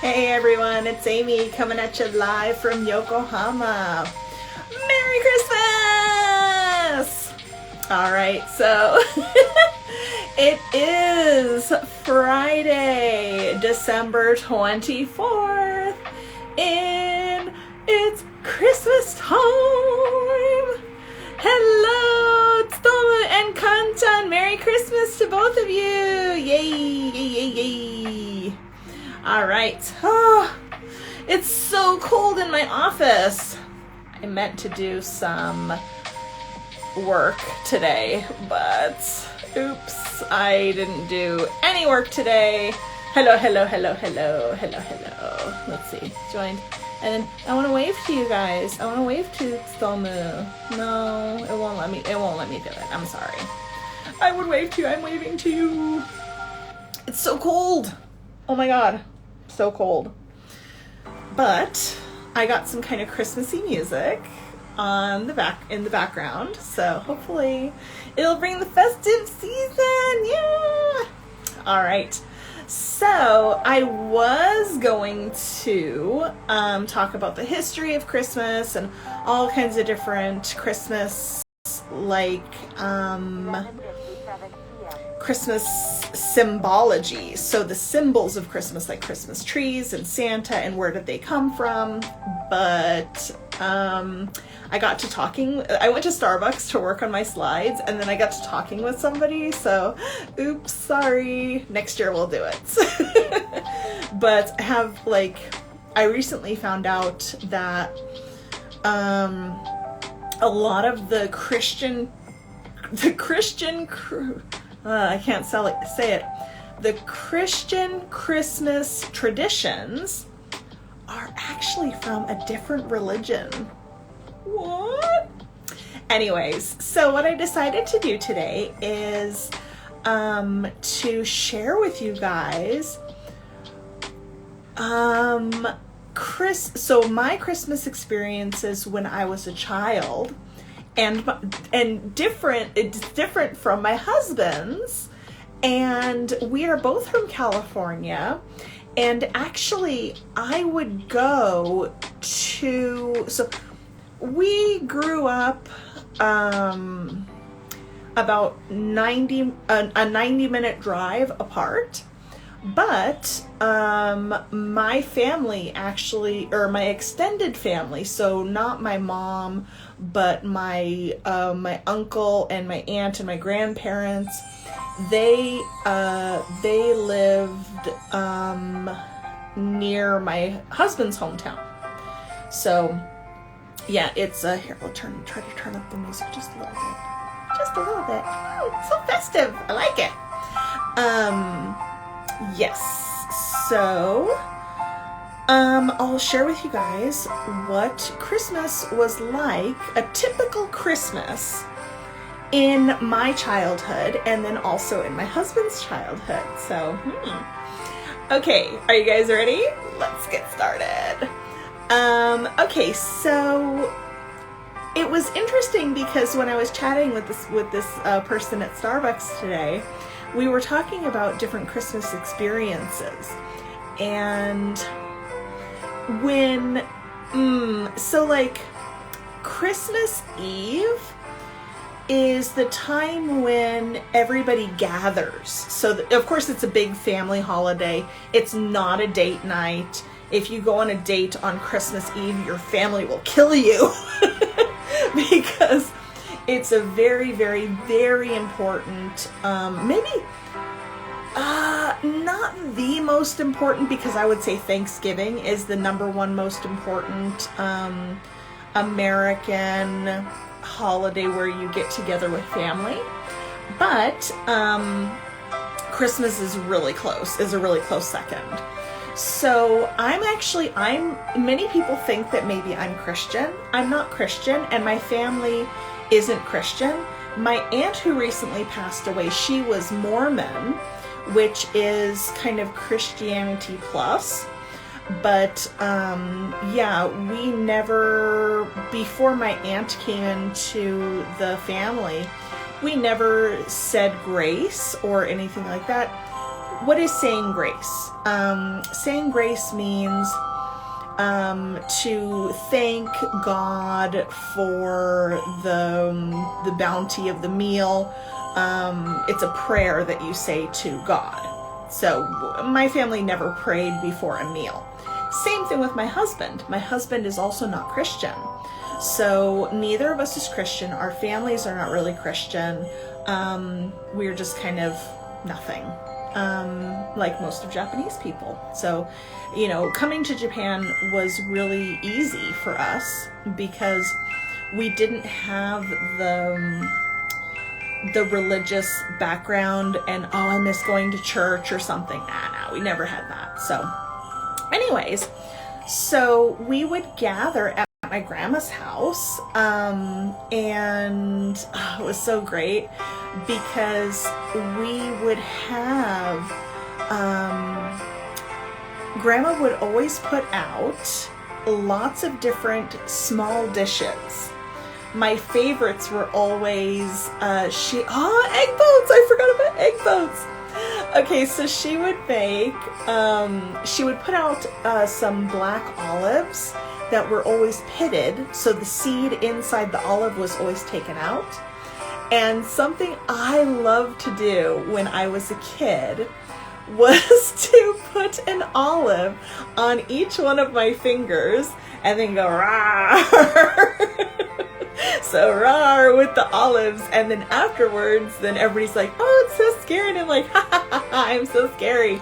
Hey everyone, it's Amy coming at you live from Yokohama. Merry Christmas! Alright, so it is Friday, December 24th, and it's Christmas time! Hello, Toma and Kanchan! Merry Christmas to both of you! Yay, yay, yay, yay! Alright. Oh, it's so cold in my office. I meant to do some work today, but oops, I didn't do any work today. Hello. Let's see. Joined. And I want to wave to you guys. I want to wave to Stomu. No, it won't let me. It won't let me do it. I'm sorry. I would wave to you. I'm waving to you. It's so cold. Oh my god. So cold. But I got some kind of Christmassy music on the background, so hopefully it'll bring the festive season. Yeah. All right. So I was going to talk about the history of Christmas and all kinds of different Christmas Christmas symbology. So the symbols of Christmas, like Christmas trees and Santa, and where did they come from. But I got to talking. I went to Starbucks to work on my slides, and then I got to talking with somebody. So, oops, sorry. Next year we'll do it. But I recently found out that a lot of the Christian I can't say it. The Christian Christmas traditions are actually from a different religion. What? Anyways, so what I decided to do today is to share with you guys so my Christmas experiences when I was a child. And different. It's different from my husband's, and we are both from California. And actually, I would go to. So we grew up about a 90-minute drive apart. But my family actually, or my extended family, so not my mom, but my uncle and my aunt and my grandparents, they lived near my husband's hometown. So yeah, it's here. I'll try to turn up the music just a little bit. Oh, it's so festive. I like it. Yes, so I'll share with you guys what Christmas was like, a typical Christmas in my childhood, and then also in my husband's childhood. So, okay, are you guys ready? Let's get started. Okay, so it was interesting because when I was chatting with this person at Starbucks today, we were talking about different Christmas experiences. And when, Christmas Eve is the time when everybody gathers. So, of course, it's a big family holiday. It's not a date night. If you go on a date on Christmas Eve, your family will kill you because it's a very, very, very important, maybe not the most important, because I would say Thanksgiving is the number one most important American holiday where you get together with family. But Christmas is a really close second. So many people think that maybe I'm Christian. I'm not Christian, and my family isn't Christian. My aunt who recently passed away, she was Mormon, which is kind of Christianity plus. But we never, before my aunt came into the family, we never said grace or anything like that. what is saying grace? Saying grace means to thank God for the bounty of the meal. It's a prayer that you say to God. So my family never prayed before a meal. Same thing with my husband. My husband is also not Christian. So neither of us is Christian. Our families are not really Christian. We're just kind of nothing, like most of Japanese people. So, you know, coming to Japan was really easy for us because we didn't have the religious background and, oh, I miss going to church or something. No, we never had that. So anyways, so we would gather at my grandma's house, and it was so great because we would have, Grandma would always put out lots of different small dishes. My favorites were always, egg boats! I forgot about egg boats! Okay, so she would make, she would put out some black olives that were always pitted, so the seed inside the olive was always taken out. And something I loved to do when I was a kid was to put an olive on each one of my fingers and then go rawr. So rawr with the olives, and then afterwards, then everybody's like, oh, it's so scary, and I'm like, ha ha ha, I'm so scary.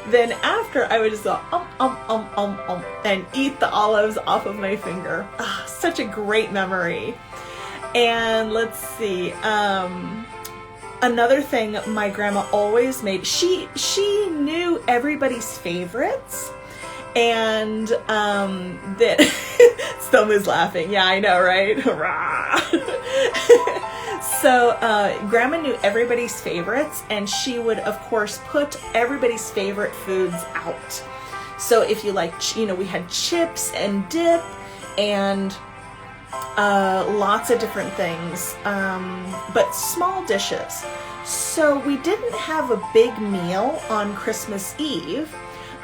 Then after, I would just go and eat the olives off of my finger. Ah, such a great memory. And let's see, another thing my grandma always made, she knew everybody's favorites. And that Stomu's laughing. Yeah, I know, right? So Grandma knew everybody's favorites, and she would, of course, put everybody's favorite foods out. So if you like, you know, we had chips and dip and lots of different things, but small dishes. So we didn't have a big meal on Christmas Eve,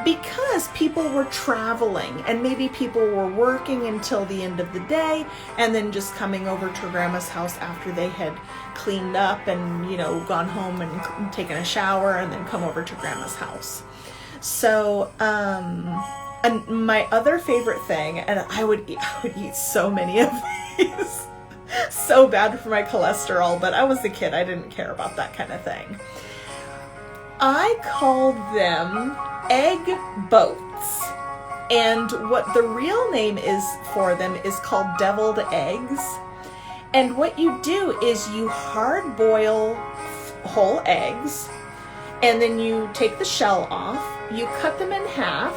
because people were traveling and maybe people were working until the end of the day and then just coming over to Grandma's house after they had cleaned up and, you know, gone home and taken a shower and then come over to Grandma's house. So, and my other favorite thing, and I would eat so many of these, so bad for my cholesterol, but I was a kid, I didn't care about that kind of thing. I called them egg boats, and what the real name is for them is called deviled eggs. And what you do is you hard boil whole eggs, and then you take the shell off, you cut them in half,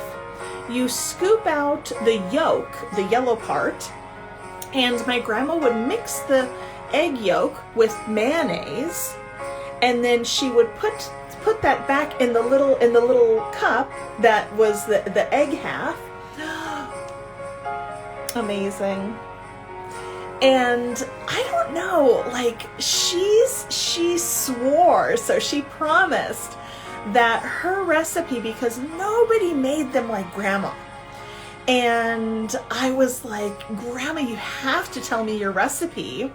you scoop out the yolk, the yellow part, and my grandma would mix the egg yolk with mayonnaise, and then she would put that back in the little cup that was the egg half. Amazing. And I don't know, like she swore, so she promised that her recipe, because nobody made them like Grandma. And I was like, Grandma, you have to tell me your recipe.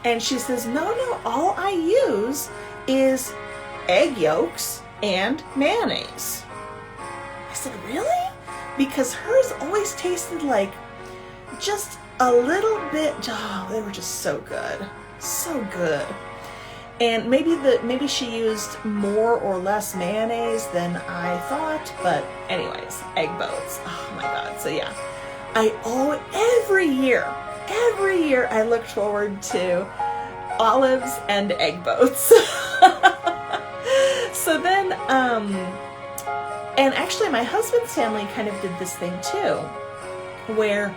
And she says, no, all I use is egg yolks and mayonnaise. I said, really? Because hers always tasted like just a little bit, oh, they were just so good. So good. And maybe she used more or less mayonnaise than I thought, but anyways, egg boats. Oh my God. So yeah, every year I look forward to olives and egg boats. So then, and actually my husband's family kind of did this thing too, where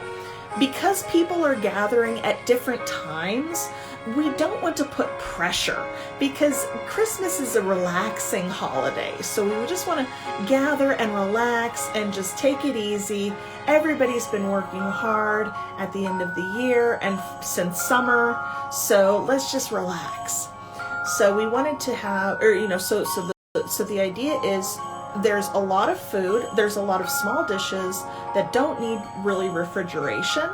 because people are gathering at different times, we don't want to put pressure, because Christmas is a relaxing holiday. So we just want to gather and relax and just take it easy. Everybody's been working hard at the end of the year and since summer, so let's just relax. So we wanted to have, or so so the idea is there's a lot of food, there's a lot of small dishes that don't need really refrigeration.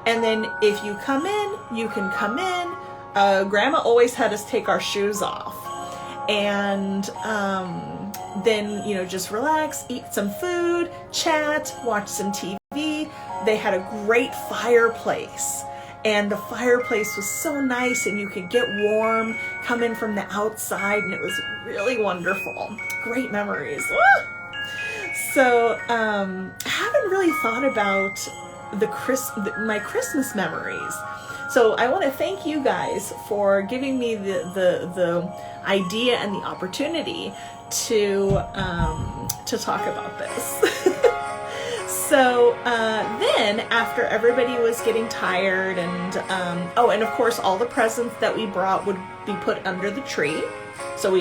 And then if you come in, you can come in. Grandma always had us take our shoes off. And then, you know, just relax, eat some food, chat, watch some TV. They had a great fireplace. And the fireplace was so nice, and you could get warm, come in from the outside, and it was really wonderful. Great memories. So, I haven't really thought about my Christmas memories. So I want to thank you guys for giving me the idea and the opportunity to talk about this. So then after everybody was getting tired and and of course all the presents that we brought would be put under the tree. So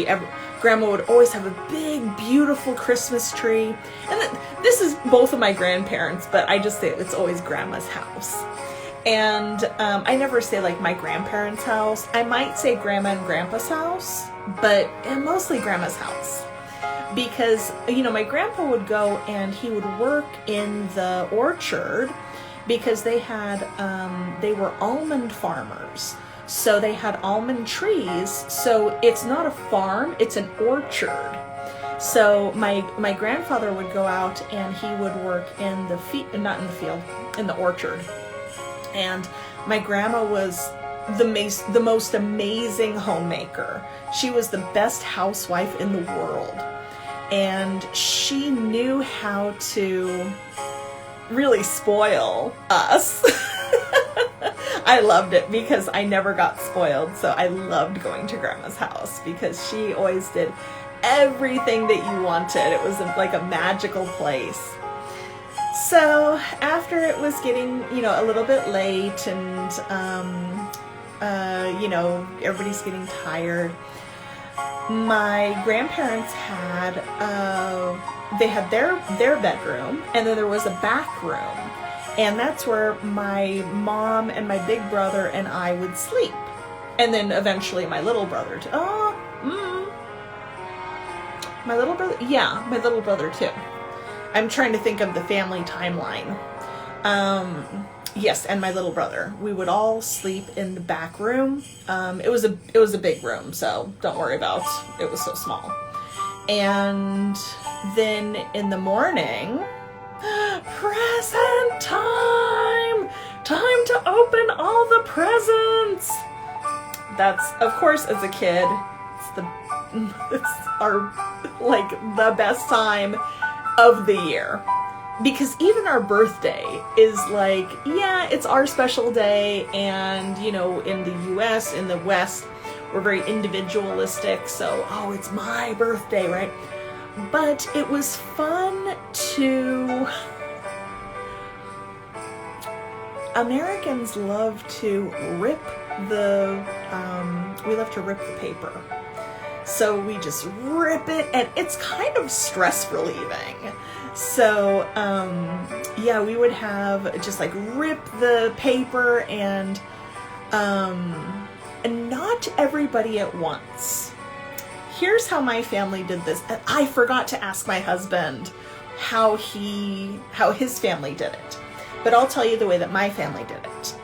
Grandma would always have a big, beautiful Christmas tree. And this is both of my grandparents, but I just say it's always Grandma's house. And I never say like my grandparents' house. I might say Grandma and Grandpa's house, but mostly Grandma's house. Because, you know, my grandpa would go and he would work in the orchard because they were almond farmers. So they had almond trees. So it's not a farm, it's an orchard. So my grandfather would go out and he would work in the orchard. And my grandma was the most amazing homemaker. She was the best housewife in the world. And she knew how to really spoil us. I loved it because I never got spoiled. So I loved going to Grandma's house because she always did everything that you wanted. It was like a magical place. So after it was getting, you know, a little bit late and, you know, everybody's getting tired, my grandparents had, they had their bedroom, and then there was a back room, and that's where my mom and my big brother and I would sleep, and then eventually my little brother too. My little brother too. I'm trying to think of the family timeline. Yes, and my little brother. We would all sleep in the back room. It was a big room, so don't worry about it was so small. And then in the morning, present time! Time to open all the presents! That's, of course, as a kid, it's our, like, the best time of the year. Because even our birthday is like, yeah, it's our special day, and, you know, in the US, in the West, we're very individualistic, so, oh, it's my birthday, right? But it was fun to... Americans love to rip the paper. So we just rip it, and it's kind of stress relieving. So, yeah, we would have just like rip the paper and not everybody at once. Here's how my family did this. And I forgot to ask my husband how his family did it. But I'll tell you the way that my family did it.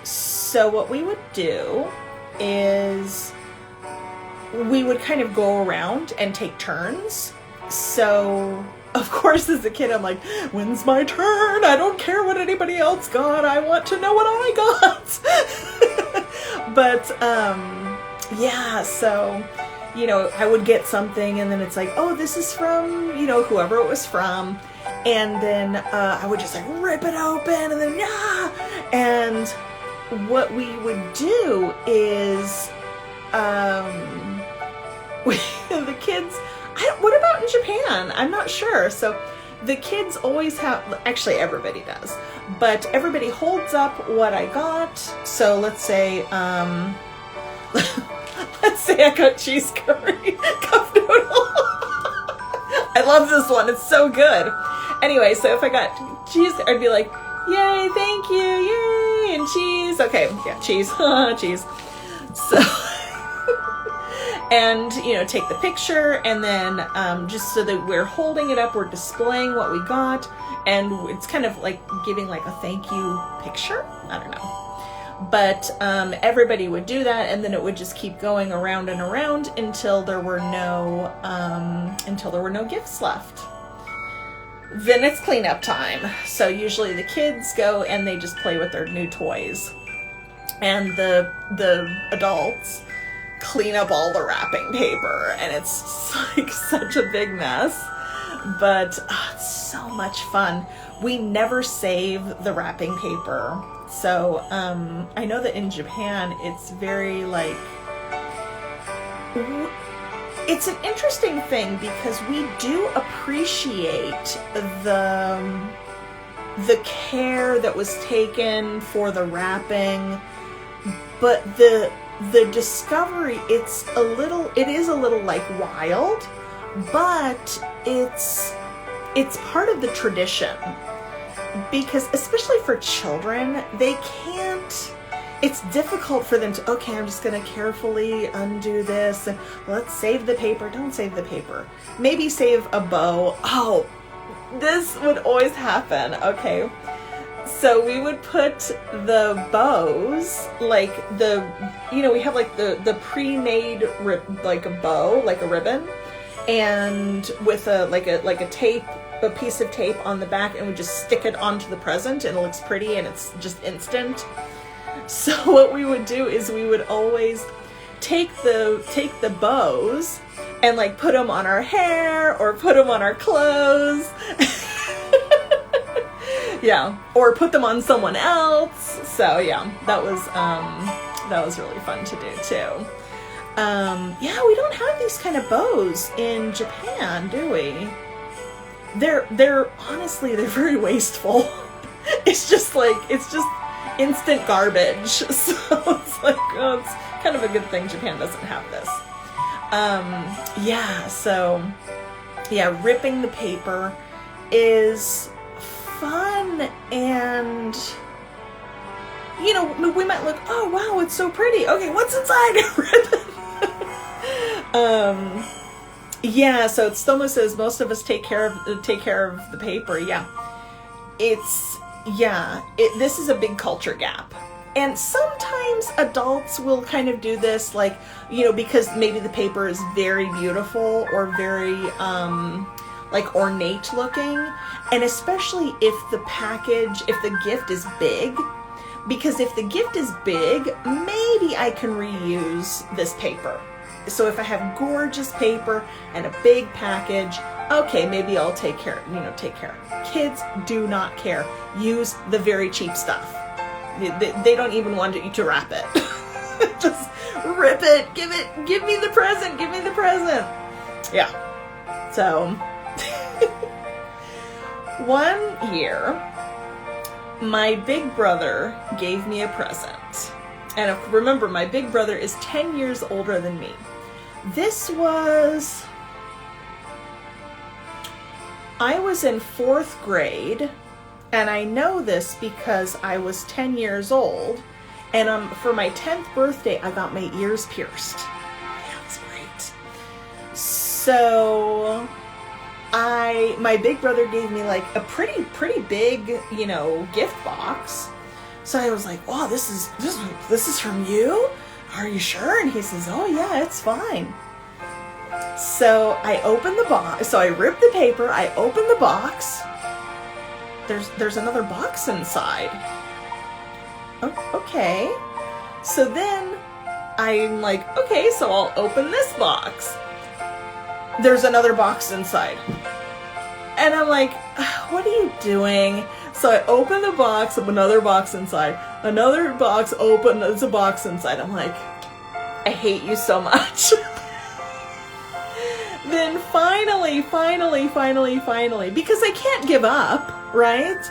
So what we would do is we would kind of go around and take turns. So, of course, as a kid, I'm like, when's my turn? I don't care what anybody else got. I want to know what I got. But, yeah, so, you know, I would get something, and then it's like, oh, this is from, you know, whoever it was from. And then I would just, like, rip it open, and then, yeah. And what we would do is, the kids... what about in Japan? I'm not sure. So the kids always have, actually everybody does, but everybody holds up what I got. So let's say I got cheese curry, cup noodle. I love this one. It's so good. Anyway, so if I got cheese, I'd be like, yay, thank you, yay, and cheese. Okay, yeah, cheese, cheese. So... and, you know, take the picture, and then just so that we're holding it up, we're displaying what we got, and it's kind of like giving like a thank you picture. I don't know. But everybody would do that, and then it would just keep going around and around until there were no gifts left. Then it's cleanup time. So usually the kids go and they just play with their new toys, and the adults clean up all the wrapping paper, and it's like such a big mess. But it's so much fun. We never save the wrapping paper. So, I know that in Japan, it's very, like, it's an interesting thing because we do appreciate the care that was taken for the wrapping, but the discovery, it is a little, like, wild, but it's part of the tradition. Because especially for children, it's difficult for them to, okay, I'm just going to carefully undo this, and let's save the paper. Don't save the paper. Maybe save a bow. Oh, this would always happen. Okay. So we would put the bows, like we have like the pre-made like a bow, like a ribbon, and with a tape, a piece of tape on the back, and we just stick it onto the present, and it looks pretty, and it's just instant. So what we would do is we would always take the bows and like put them on our hair or put them on our clothes. Yeah, or put them on someone else. So yeah, that was really fun to do too. Yeah, we don't have these kind of bows in Japan, do we? They're honestly, they're very wasteful. It's just instant garbage. So it's like, oh, it's kind of a good thing Japan doesn't have this. Ripping the paper is fun, and we might look, oh wow, it's so pretty. Okay, what's inside? Yeah, so Tsutomu says most of us take care of the paper. Yeah, this is a big culture gap, and sometimes adults will kind of do this, like, because maybe the paper is very beautiful or very like ornate looking, and especially if the gift is big, because if the gift is big, maybe I can reuse this paper. So if I have gorgeous paper and a big package, okay, maybe I'll take care. Kids do not care. Use the very cheap stuff. They don't even want you to wrap it. Just rip it. Give me the present. Give me the present. Yeah. So, one year, my big brother gave me a present. And remember, my big brother is 10 years older than me. I was in 4th grade, and I know this because I was 10 years old, and for my 10th birthday, I got my ears pierced. Yeah, it was great. So, my big brother gave me like a pretty big, gift box. So I was like, "Oh, this is from you? Are you sure?" And he says, "Oh yeah, it's fine." So I opened the box. So I ripped the paper. I opened the box. There's another box inside. Oh, okay. So then I'm like, okay, so I'll open this box. There's another box inside. And I'm like, what are you doing? So I open the box, another box inside. Another box open, there's a box inside. I'm like, I hate you so much. Then finally, because I can't give up, right?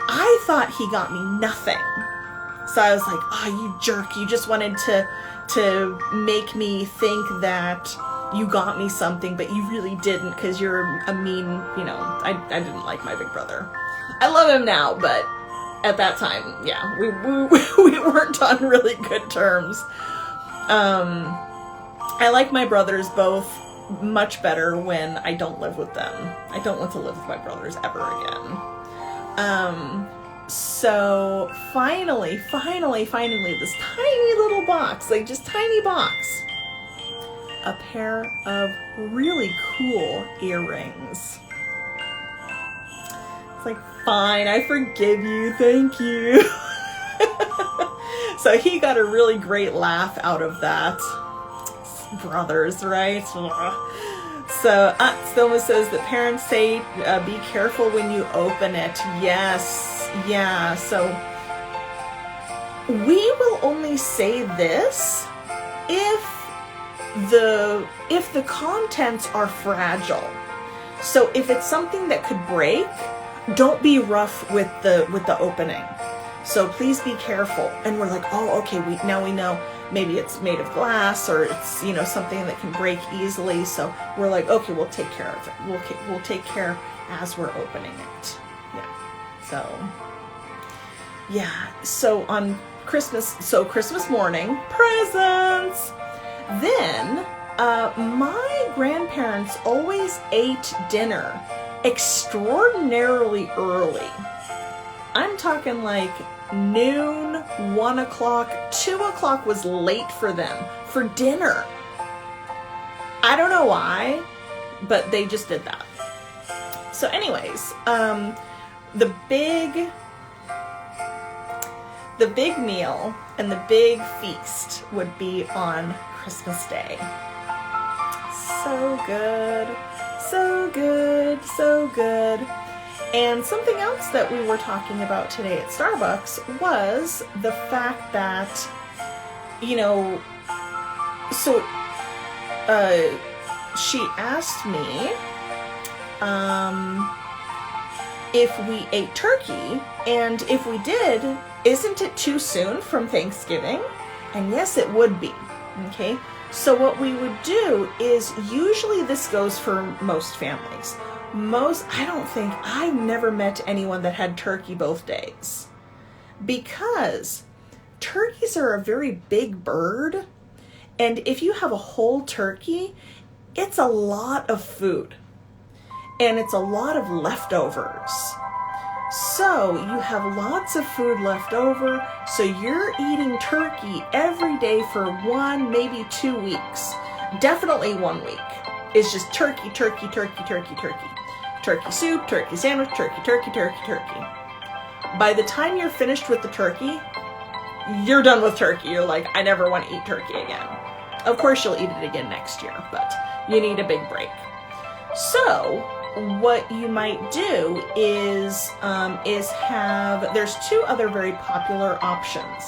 I thought he got me nothing. So I was like, oh, you jerk. You just wanted to make me think that you got me something, but you really didn't, because you're a mean, I didn't like my big brother. I love him now, but at that time, yeah, we weren't on really good terms. I like my brothers both much better when I don't live with them. I don't want to live with my brothers ever again. So finally, this tiny little box, like just tiny box, a pair of really cool earrings. It's like, fine, I forgive you, thank you. So he got a really great laugh out of that. Brothers, right? So Stilma says that parents say be careful when you open it. Yes, yeah. So we will only say this if the contents are fragile. So if it's something that could break, don't be rough with the opening. So please be careful. And we're like, oh, okay, now we know maybe it's made of glass, or it's, you know, something that can break easily. So we're like, okay, we'll take care of it. We'll take care as we're opening it. So on Christmas morning, presents. Then my grandparents always ate dinner extraordinarily early. I'm talking like noon, 1 o'clock, 2 o'clock was late for them for dinner. I don't know why, but they just did that. So anyways, the big meal and the big feast would be on Christmas Day. So good, so good, so good. And something else that we were talking about today at Starbucks was the fact that, you know, so she asked me if we ate turkey, and if we did, isn't it too soon from Thanksgiving? And yes, it would be. Okay, so what we would do is, usually this goes for most families. I've never met anyone that had turkey both days, because turkeys are a very big bird, and if you have a whole turkey, it's a lot of food, and it's a lot of leftovers. So you have lots of food left over, so you're eating turkey every day for 1, maybe 2 weeks. Definitely 1 week is just turkey. Turkey soup, turkey sandwich, turkey. By the time you're finished with the turkey, you're done with turkey. You're like, I never want to eat turkey again. Of course you'll eat it again next year, but you need a big break. So what you might do is there's 2 other very popular options.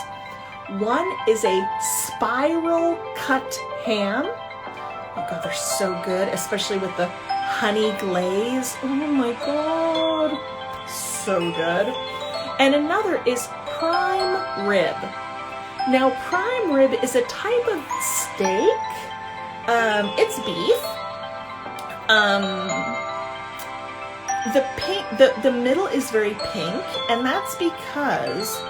One is a spiral cut ham. Oh God, they're so good, especially with the honey glaze. Oh my God, so good. And another is prime rib. Now, prime rib is a type of steak. It's beef. The middle is very pink, and that's because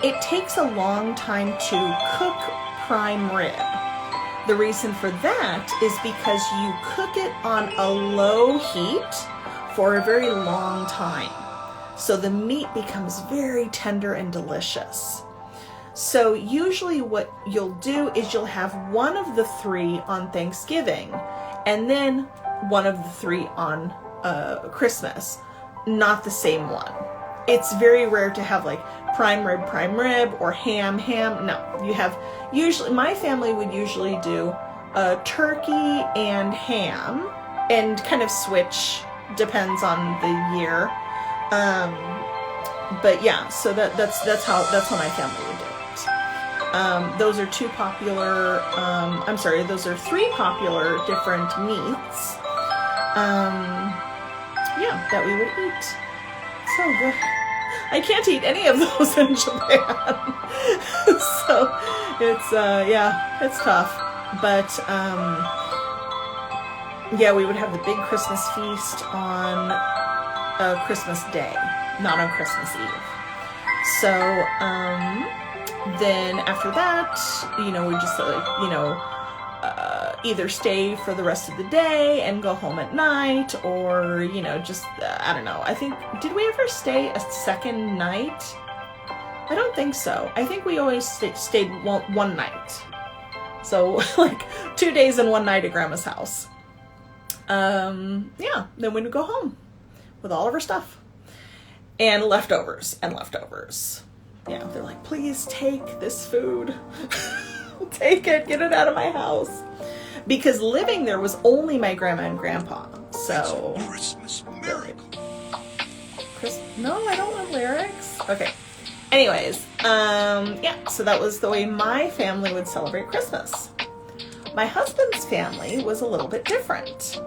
it takes a long time to cook prime rib. The reason for that is because you cook it on a low heat for a very long time. So the meat becomes very tender and delicious. So usually what you'll do is you'll have one of the 3 on Thanksgiving, and then one of the 3 on Christmas, not the same one. It's very rare to have like prime rib, or ham. No, you have, usually, my family would usually do turkey and ham, and kind of switch, depends on the year. But yeah, so that's how my family would do it. Those are 2 popular, those are 3 popular different meats, that we would eat. So good. I can't eat any of those in Japan. So it's tough. But we would have the big Christmas feast on Christmas Day, not on Christmas Eve. So then after that, we just either stay for the rest of the day and go home at night, or, you know, just, I don't know. I think, did we ever stay a second night? I don't think so. I think we always stayed one night. So, like, 2 days and 1 night at Grandma's house. Yeah, then we'd go home with all of our stuff. And leftovers. Yeah, they're like, please take this food. Take it, get it out of my house. Because living there was only my grandma and grandpa. So, Christmas miracle. No, I don't want lyrics. Okay. Anyways, yeah, so that was the way my family would celebrate Christmas. My husband's family was a little bit different.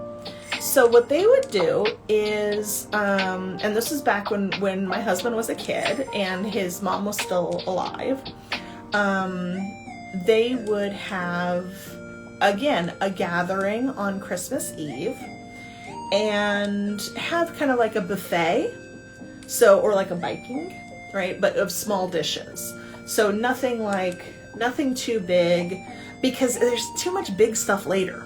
So what they would do is, and this was back when my husband was a kid and his mom was still alive, they would have, again, a gathering on Christmas Eve and have kind of like a buffet, so, or like a Viking, right, but of small dishes. So nothing too big, because there's too much big stuff later.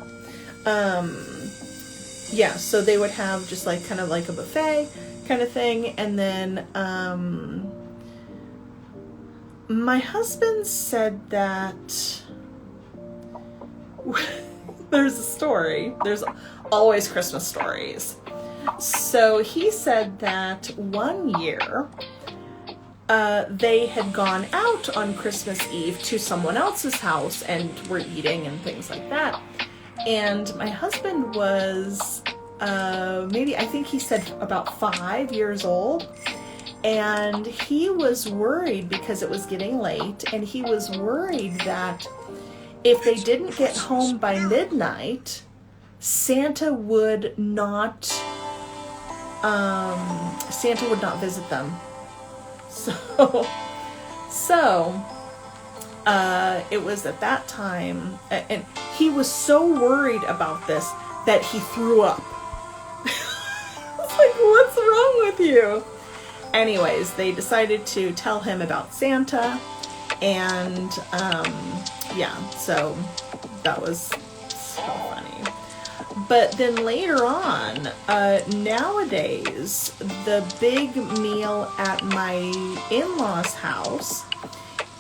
Yeah, so they would have just like kind of like a buffet kind of thing, and then my husband said that there's a story. There's always Christmas stories. So he said that one year they had gone out on Christmas Eve to someone else's house and were eating and things like that. And my husband was maybe, I think he said about 5 years old. And he was worried because it was getting late. And he was worried that if they didn't get home by midnight, Santa would not visit them. So it was at that time, and he was so worried about this that he threw up. I was like, what's wrong with you? Anyways, they decided to tell him about Santa, and yeah, so that was so funny. But then later on, nowadays, the big meal at my in-laws' house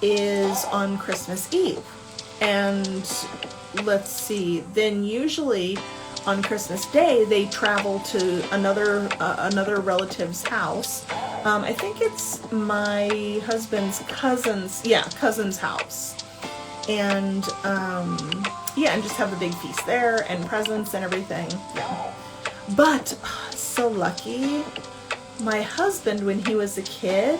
is on Christmas Eve. And let's see, then usually on Christmas Day, they travel to another relative's house. I think it's my husband's cousin's house. And, yeah, and just have a big feast there and presents and everything. Yeah. But, so lucky, my husband, when he was a kid,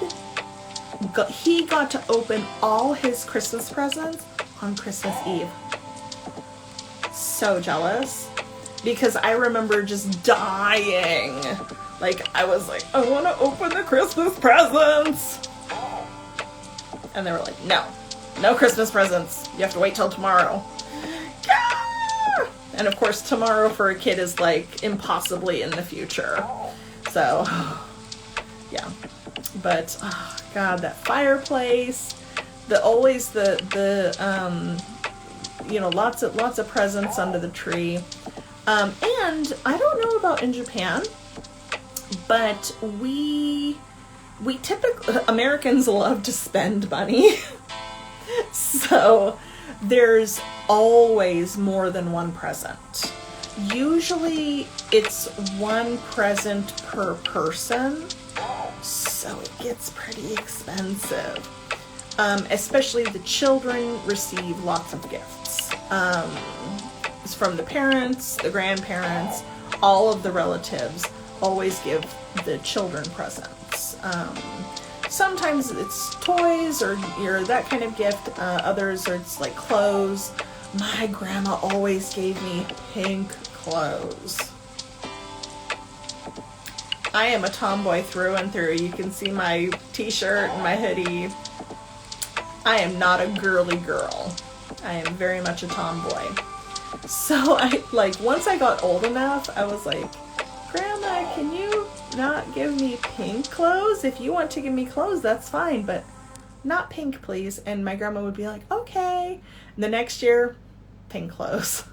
he got to open all his Christmas presents on Christmas Eve. So jealous. Because I remember just dying. Like, I was like, I want to open the Christmas presents. And they were like, no Christmas presents. You have to wait till tomorrow. Yeah! And of course, tomorrow for a kid is like impossibly in the future. So, yeah. But, oh God, that fireplace, always the you know, lots of presents under the tree. And I don't know about in Japan, but we typically, Americans love to spend money. So there's always more than one present. Usually it's one present per person, so it gets pretty expensive. Especially the children receive lots of gifts. It's from the parents, the grandparents, all of the relatives always give the children presents. Sometimes it's toys or that kind of gift. Others are it's like clothes. My grandma always gave me pink clothes. I am a tomboy through and through. You can see my t-shirt and my hoodie. I am not a girly girl. I am very much a tomboy. So once I got old enough, I was like, Grandma, can you not give me pink clothes? If you want to give me clothes, that's fine, but not pink, please. And my grandma would be like, okay. And the next year, pink clothes.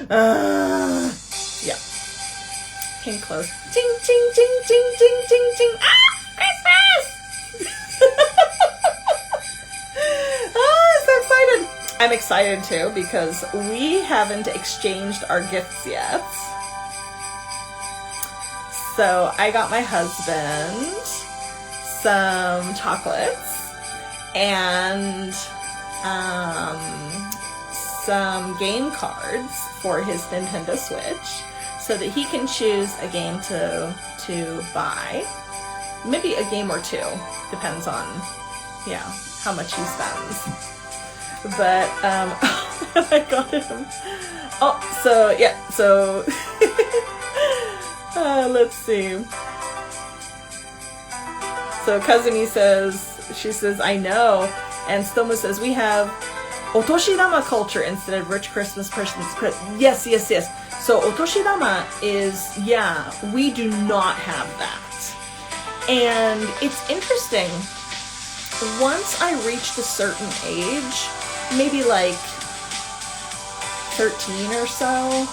Yeah. Pink clothes. Ching, ching, ching, ching, ching, ching, ching. Christmas! I'm so excited. I'm excited too because we haven't exchanged our gifts yet. So I got my husband some chocolates and some game cards for his Nintendo Switch so that he can choose a game to buy. Maybe a game or two, depends on, how much he spends. But, I got him. Oh, so, let's see. So Kazumi she says, I know. And Stoma says, we have Otoshidama culture instead of rich Christmas presents. Yes. So Otoshidama is, we do not have that. And it's interesting. Once I reached a certain age, maybe like 13 or so,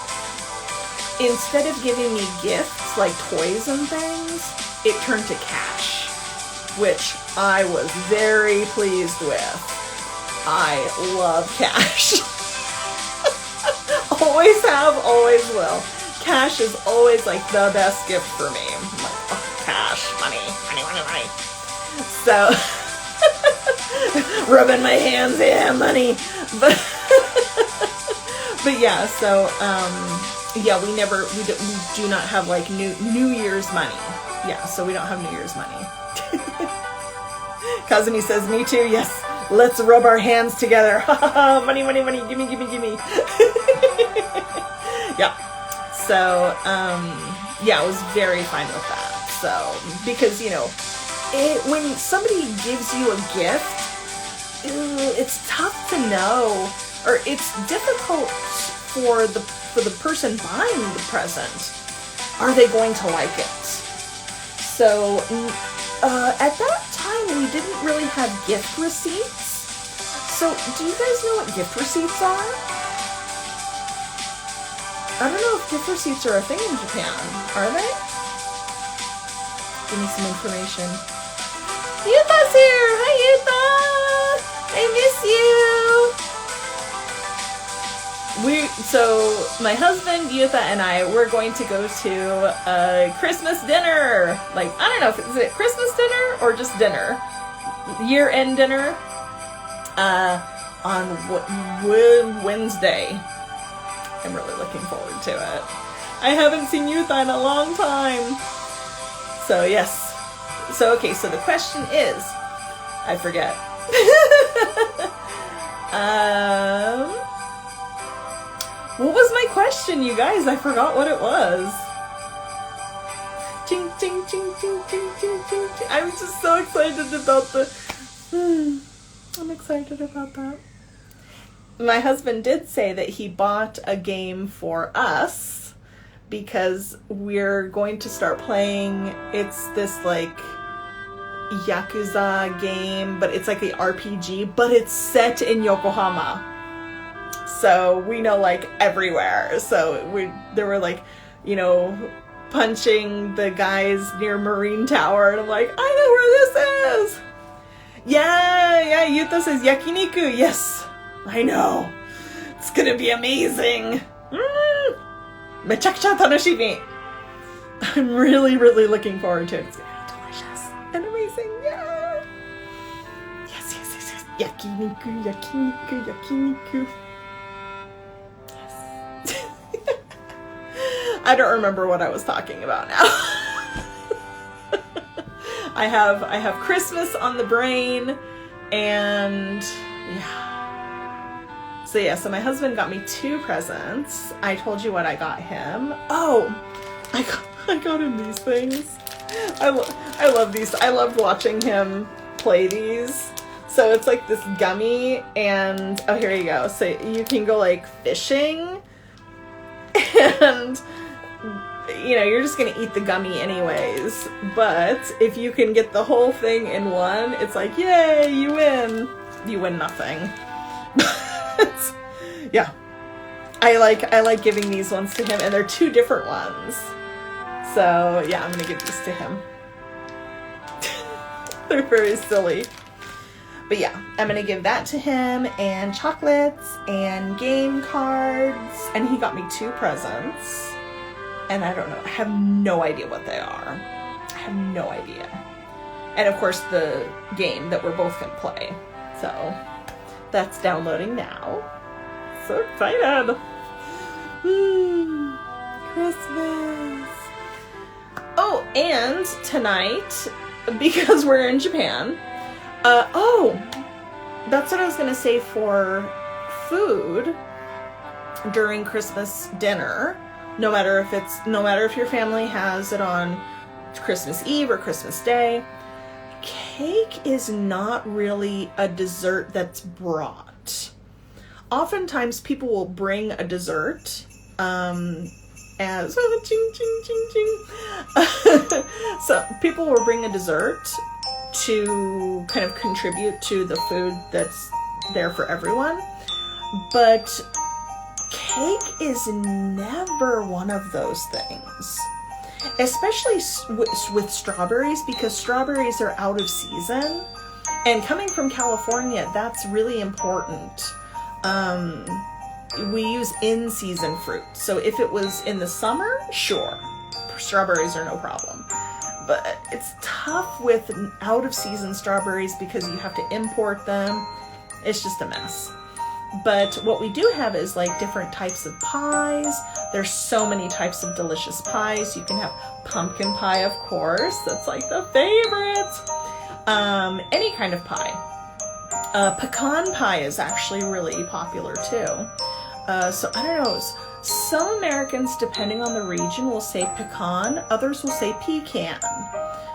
instead of giving me gifts like toys and things, it turned to cash, which I was very pleased with. I love cash. Always have, always will. Cash is always like the best gift for me. I'm like, oh, cash, money. So, rubbing my hands, money. But yeah, so, we do not have like New Year's money. Yeah, so we don't have New Year's money. Kazumi says, me too, yes. Let's rub our hands together. Money, gimme. Yeah. So, I was very fine with that. So, because, when somebody gives you a gift, it's tough to know, or it's difficult for the person buying the present. Are they going to like it? So, at that time, we didn't really have gift receipts. So, do you guys know what gift receipts are? I don't know if gift receipts are a thing in Japan. Are they? Give me some information. Yuta's here! Hi, Yuta! I miss you! So, my husband, Yuta, and I, we're going to go to a Christmas dinner. Like, I don't know, is it Christmas dinner or just dinner? Year-end dinner? On Wednesday. I'm really looking forward to it. I haven't seen Yuta in a long time. So, yes. So, okay, so the question is, I forget. What was my question, you guys? I forgot what it was. Ching, ching, ching, ching, ching, ching, ching, ching. I'm just so excited about I'm excited about that. My husband did say that he bought a game for us because we're going to start playing. It's this like Yakuza game, but it's like the RPG, but it's set in Yokohama. So we know like everywhere. So there were like, punching the guys near Marine Tower, and I'm like, I know where this is. Yeah, Yuta says yakiniku. Yes, I know. It's gonna be amazing. Mechakucha tanoshimi. I'm really, really looking forward to it. It's gonna be delicious and amazing. Yeah. Yes. Yakiniku. Yes. I don't remember what I was talking about now. I have Christmas on the brain, and so my husband got me 2 presents. I told you what I got him. Oh, I got him these things. I love these. I loved watching him play these. So it's like this gummy, and oh, here you go. So you can go like fishing, and you're just gonna eat the gummy anyways, but if you can get the whole thing in one, it's like, yay, you win. You win nothing. Yeah. I like giving these ones to him, and they're 2 different ones. So yeah, I'm gonna give these to him. They're very silly. But yeah, I'm gonna give that to him, and chocolates and game cards, and he got me 2 presents. And I don't know, I have no idea what they are. I have no idea. And of course the game that we're both gonna play. So that's downloading now. So excited. Christmas. Oh, and tonight, because we're in Japan, that's what I was gonna say for food during Christmas dinner. No matter if your family has it on Christmas Eve or Christmas Day, cake is not really a dessert that's brought. Oftentimes people will bring a dessert, as ching ching ching ching. So people will bring a dessert to kind of contribute to the food that's there for everyone, but cake is never one of those things, especially with strawberries, because strawberries are out of season, and coming from California, that's really important. We use in-season fruit, so if it was in the summer, sure, strawberries are no problem. But it's tough with out-of-season strawberries because you have to import them. It's just a mess. But what we do have is like different types of pies. There's so many types of delicious pies. You can have pumpkin pie, of course. That's like the favorite. Any kind of pie. Pecan pie is actually really popular too. So I don't know. Some Americans, depending on the region, will say pecan. Others will say pecan.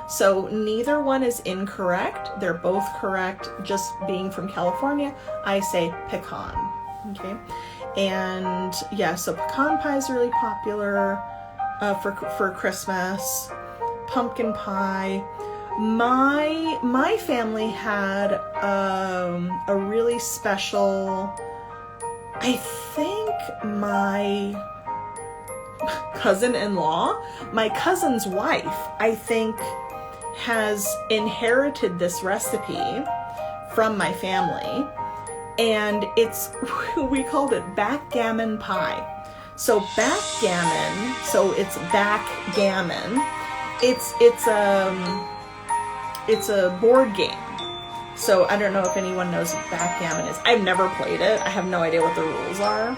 So neither one is incorrect. They're both correct. Just being from California, I say pecan. Okay. And yeah, so pecan pie is really popular for Christmas. Pumpkin pie. My family had a really special, I think my cousin-in-law, my cousin's wife, I think has inherited this recipe from my family, and we called it backgammon pie. So backgammon, so it's backgammon. It's a board game. So I don't know if anyone knows what backgammon is. I've never played it. I have no idea what the rules are.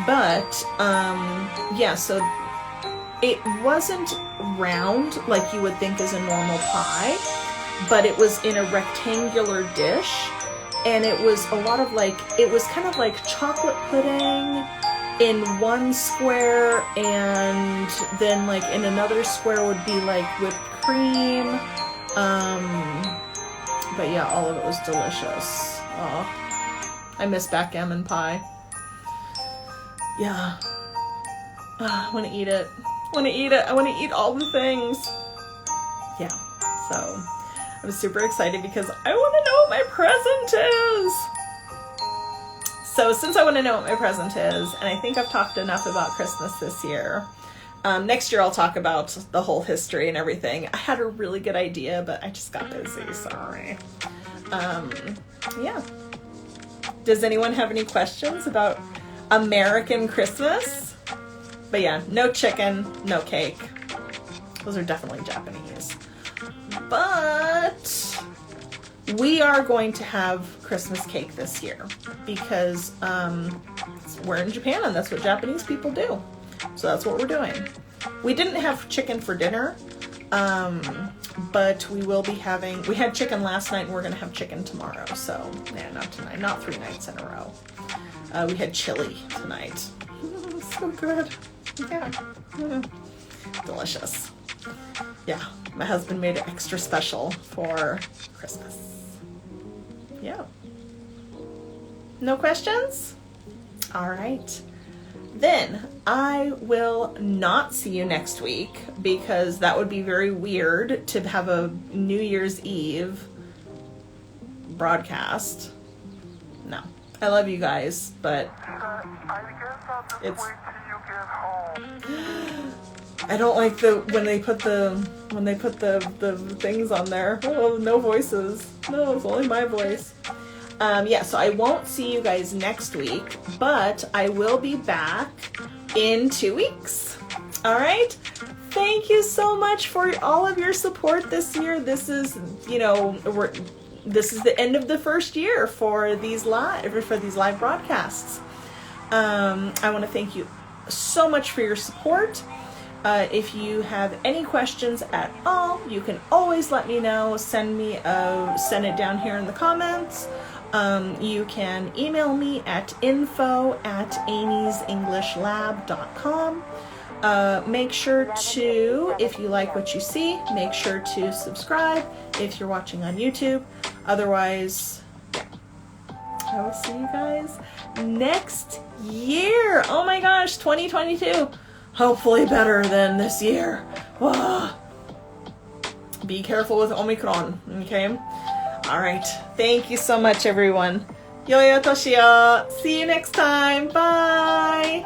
But, yeah, so it wasn't round like you would think is a normal pie, but it was in a rectangular dish, and it was a lot of it was kind of like chocolate pudding in one square, and then like in another square would be like whipped cream. But yeah, all of it was delicious. Oh, I miss backgammon pie. Yeah. I want to eat it. I want to eat it. I want to eat all the things. Yeah. So I'm super excited because I want to know what my present is. So since I want to know what my present is, and I think I've talked enough about Christmas this year, next year I'll talk about the whole history and everything. I had a really good idea, but I just got busy. Sorry. Yeah. Does anyone have any questions about American Christmas? But yeah, no chicken, no cake. Those are definitely Japanese. But we are going to have Christmas cake this year because we're in Japan and that's what Japanese people do. So that's what we're doing. We didn't have chicken for dinner, but we will be having, we had chicken last night and we're going to have chicken tomorrow. So yeah, not tonight, not 3 nights in a row. We had chili tonight. So good. Yeah. Delicious. Yeah, my husband made it extra special for Christmas. Yeah. No questions? All right. Then I will not see you next week because that would be very weird to have a New Year's Eve broadcast. No, I love you guys, but I guess I'll just it's. wait till you get home. I don't like when they put the things on there. Oh, no voices. No, it's only my voice. Yeah, so I won't see you guys next week, but I will be back in 2 weeks. All right. Thank you so much for all of your support this year. This is, this is the end of the first year for these live broadcasts. I want to thank you so much for your support. If you have any questions at all, you can always let me know. Send it down here in the comments. You can email me at info@amy'senglishlab.com. Make sure to, if you like what you see, make sure to subscribe if you're watching on YouTube. Otherwise, I will see you guys next year. Oh my gosh, 2022. Hopefully better than this year. Whoa. Be careful with Omicron, okay? All right. Thank you so much, everyone. Yoyo Toshio. See you next time. Bye.